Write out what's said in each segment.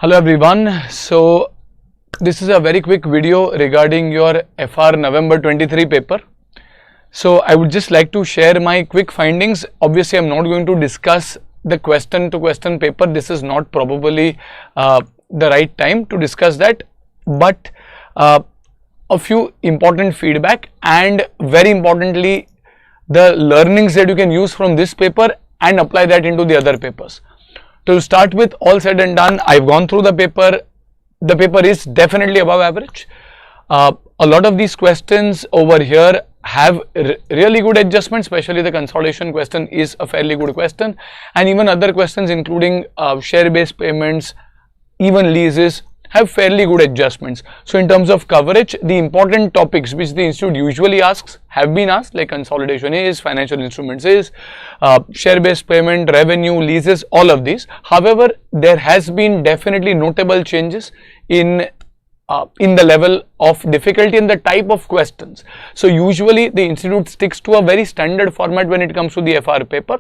Hello everyone. So this is a very quick video regarding your FR November 23 paper. So I would just like to share my quick findings. Obviously I'm not going to discuss the question to question paper. This is not probably the right time to discuss that, but a few important feedback and very importantly the learnings that you can use from this paper and apply that into the other papers. To start with, all said and done, I've gone through the paper. The paper is definitely above average. A lot of these questions over here have really good adjustments, especially the consolidation question is a fairly good question, and even other questions including share-based payments, even leases, have fairly good adjustments. So in terms of coverage, the important topics which the institute usually asks have been asked, like consolidation is, financial instruments is, share-based payment, revenue, leases, all of these. However, there has been definitely notable changes in the level of difficulty and the type of questions. So usually the institute sticks to a very standard format when it comes to the FR paper.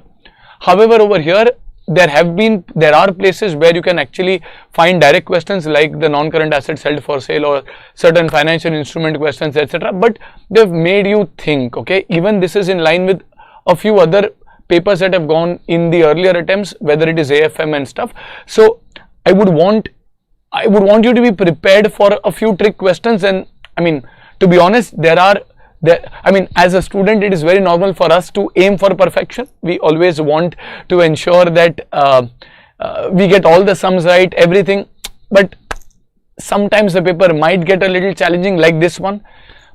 However, over here there are places where you can actually find direct questions like the non-current assets held for sale or certain financial instrument questions, etc. But they've made you think, okay, even this is in line with a few other papers that have gone in the earlier attempts, whether it is AFM and stuff. So I would want you to be prepared for a few trick questions. And I mean, to be honest, as a student, it is very normal for us to aim for perfection. We always want to ensure that we get all the sums right, everything. But sometimes the paper might get a little challenging, like this one.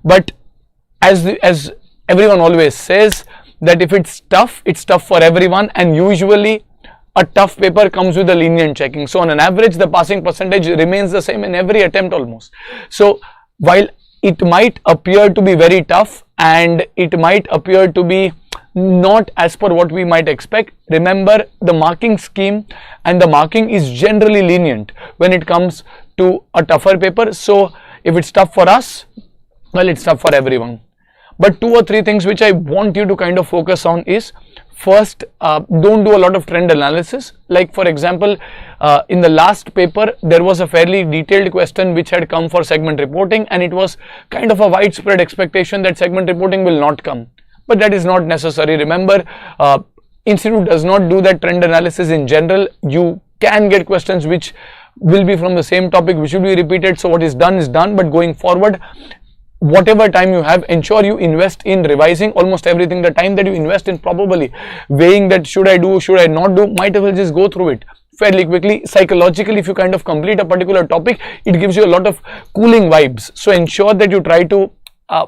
But as everyone always says, that if it's tough for everyone, and usually a tough paper comes with a lenient checking. So on an average, the passing percentage remains the same in every attempt almost. So while it might appear to be very tough and it might appear to be not as per what we might expect, remember the marking scheme and the marking is generally lenient when it comes to a tougher paper. So if it's tough for us, well, it's tough for everyone. But 2 or 3 things which I want you to kind of focus on is, first, don't do a lot of trend analysis. Like for example, in the last paper, there was a fairly detailed question which had come for segment reporting, and it was kind of a widespread expectation that segment reporting will not come. But that is not necessary. Remember, Institute does not do that trend analysis in general. You can get questions which will be from the same topic, which will be repeated. So what is done, but going forward, whatever time you have, ensure you invest in revising almost everything. The time that you invest in probably weighing that should I do, should I not do, might as well just go through it fairly quickly. Psychologically, if you kind of complete a particular topic, it gives you a lot of cooling vibes. So ensure that you try to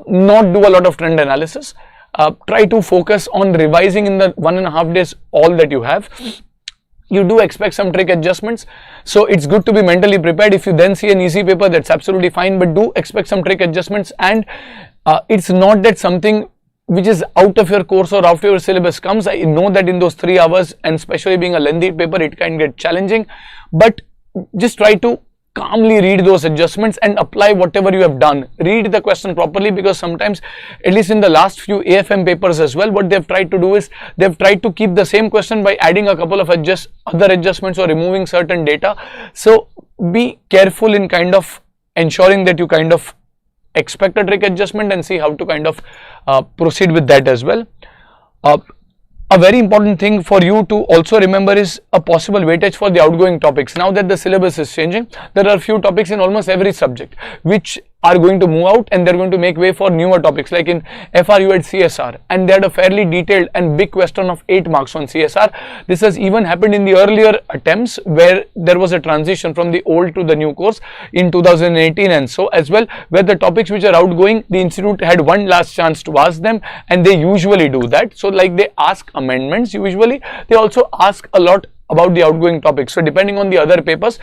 not do a lot of trend analysis. Try to focus on revising in the 1.5 days all that you have. You do expect some trick adjustments, so it's good to be mentally prepared. If you then see an easy paper, that's absolutely fine, but do expect some trick adjustments. And it's not that something which is out of your course or out of your syllabus comes. I know that in those 3 hours, and especially being a lengthy paper, it can get challenging, but just try to calmly read those adjustments and apply whatever you have done. Read the question properly, because sometimes, at least in the last few AFM papers as well, what they've tried to do is they've tried to keep the same question by adding a couple of other adjustments or removing certain data. So be careful in kind of ensuring that you kind of expect a trick adjustment and see how to kind of proceed with that as well. A very important thing for you to also remember is a possible weightage for the outgoing topics. Now that the syllabus is changing, there are a few topics in almost every subject which are going to move out, and they're going to make way for newer topics. Like in FR, you had CSR, and they had a fairly detailed and big question of 8 marks on CSR. This has even happened in the earlier attempts where there was a transition from the old to the new course in 2018, and so as well, where the topics which are outgoing, the institute had one last chance to ask them, and they usually do that. So like they ask amendments usually, they also ask a lot about the outgoing topics. So depending on the other papers,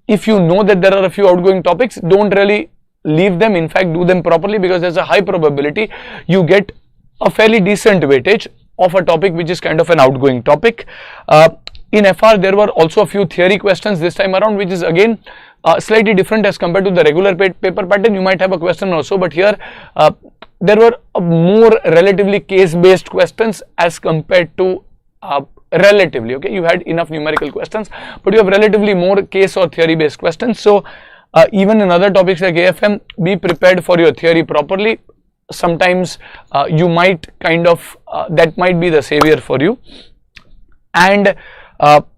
if you know that there are a few outgoing topics, don't really leave them. In fact, do them properly, because there's a high probability you get a fairly decent weightage of a topic which is kind of an outgoing topic. In FR, there were also a few theory questions this time around, which is again slightly different as compared to the regular paper pattern. You might have a question also, but here there were more relatively case-based questions as compared to relatively, okay, you had enough numerical questions, but you have relatively more case or theory based questions. So even in other topics like AFM, be prepared for your theory properly. Sometimes you might kind of that might be the savior for you. And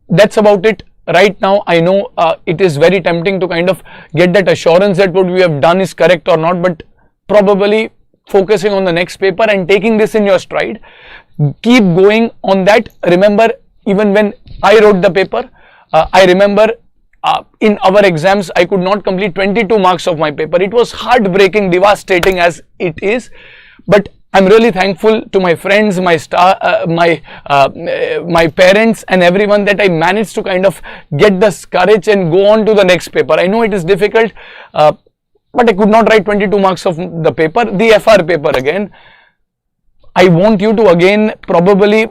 that's about it right now. I know it is very tempting to kind of get that assurance that what we have done is correct or not, but probably focusing on the next paper and taking this in your stride, keep going on that. Remember, even when I wrote the paper, I remember in our exams I could not complete 22 marks of my paper. It was heartbreaking, devastating as it is, but I'm really thankful to my friends, my my parents and everyone that I managed to kind of get this courage and go on to the next paper. I know it is difficult, but I could not write 22 marks of the paper, the FR paper again. I want you to again probably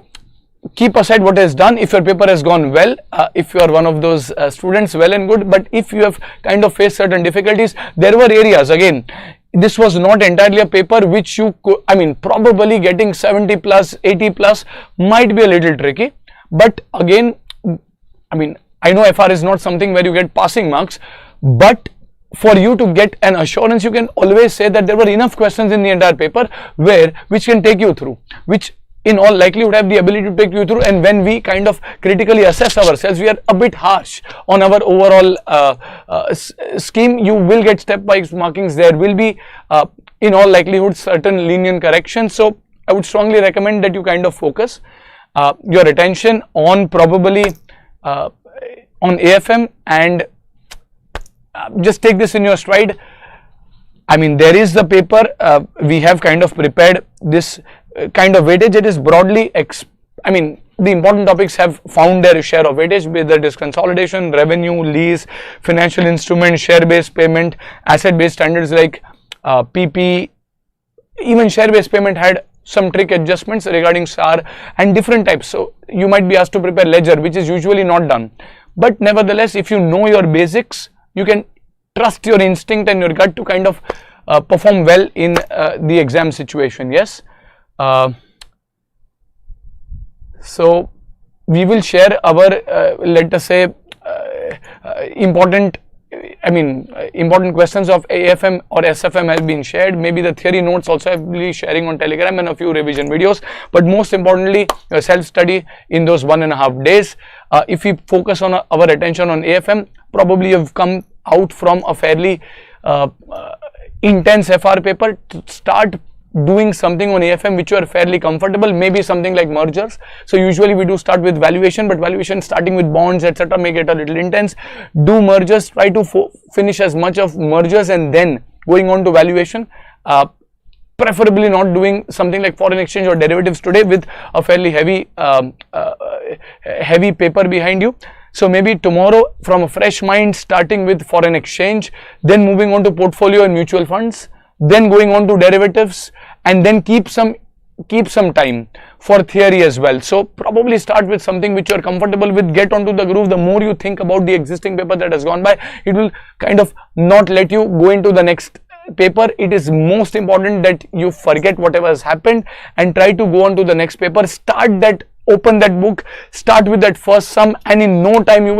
keep aside what is done. If your paper has gone well, if you are one of those students, well and good, but if you have kind of faced certain difficulties, there were areas, again, this was not entirely a paper which you could, I mean, probably getting 70 plus, 80 plus might be a little tricky, but again, I mean, I know FR is not something where you get passing marks, but for you to get an assurance, you can always say that there were enough questions in the entire paper which can take you through, which in all likelihood have the ability to take you through. And when we kind of critically assess ourselves, we are a bit harsh on our overall scheme. You will get step-wise markings. There will be in all likelihood certain lenient corrections. So I would strongly recommend that you kind of focus your attention on probably on AFM and just take this in your stride. I mean, there is the paper, we have kind of prepared this kind of weightage. It is broadly, I mean, the important topics have found their share of weightage, whether it is consolidation, revenue, lease, financial instrument, share-based payment, asset-based standards like PP, even share-based payment had some trick adjustments regarding SAR and different types. So you might be asked to prepare ledger, which is usually not done. But nevertheless, if you know your basics, you can trust your instinct and your gut to kind of perform well in the exam situation. Yes. So we will share our let us say important questions of AFM or SFM has been shared. Maybe the theory notes also have been sharing on Telegram and a few revision videos, but most importantly your self-study in those 1.5 days. If we focus on our attention on AFM, probably you have come out from a fairly intense FR paper to start doing something on AFM which you are fairly comfortable, maybe something like mergers. So usually we do start with valuation, but valuation starting with bonds etc. may get a little intense. Do mergers, try to finish as much of mergers and then going on to valuation, preferably not doing something like foreign exchange or derivatives today with a fairly heavy heavy paper behind you. So maybe tomorrow from a fresh mind, starting with foreign exchange, then moving on to portfolio and mutual funds, then going on to derivatives, and then keep some time for theory as well. So probably start with something which you are comfortable with, get onto the groove. The more you think about the existing paper that has gone by, it will kind of not let you go into the next paper. It is most important that you forget whatever has happened and try to go on to the next paper. Start that, open that book, start with that first sum, and in no time you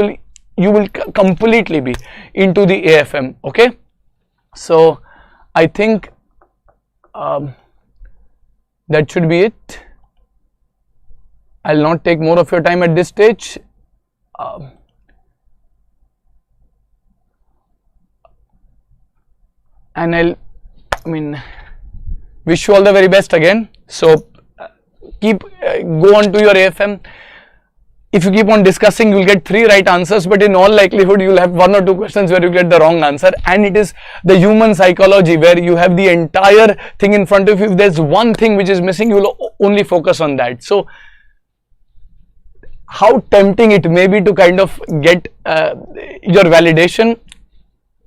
will completely be into the AFM. Okay, so I think that should be it. I'll not take more of your time at this stage. And wish you all the very best again. So go on to your AFM. If you keep on discussing, you will get 3 right answers, but in all likelihood you will have 1 or 2 questions where you get the wrong answer, and it is the human psychology where you have the entire thing in front of you. If there's one thing which is missing, you will only focus on that. So how tempting it may be to kind of get your validation,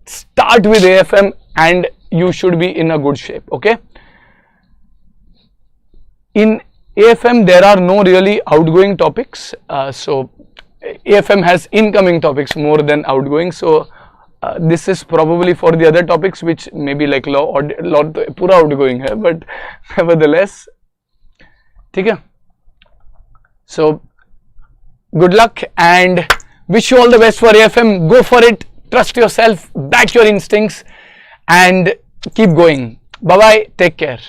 start with AFM and you should be in a good shape. Okay, in AFM there are no really outgoing topics, so AFM has incoming topics more than outgoing. So this is probably for the other topics which may be like law or pura outgoing hai, but nevertheless, ठीक है. So good luck and wish you all the best for AFM. Go for it, trust yourself, back your instincts and keep going. Bye bye, take care.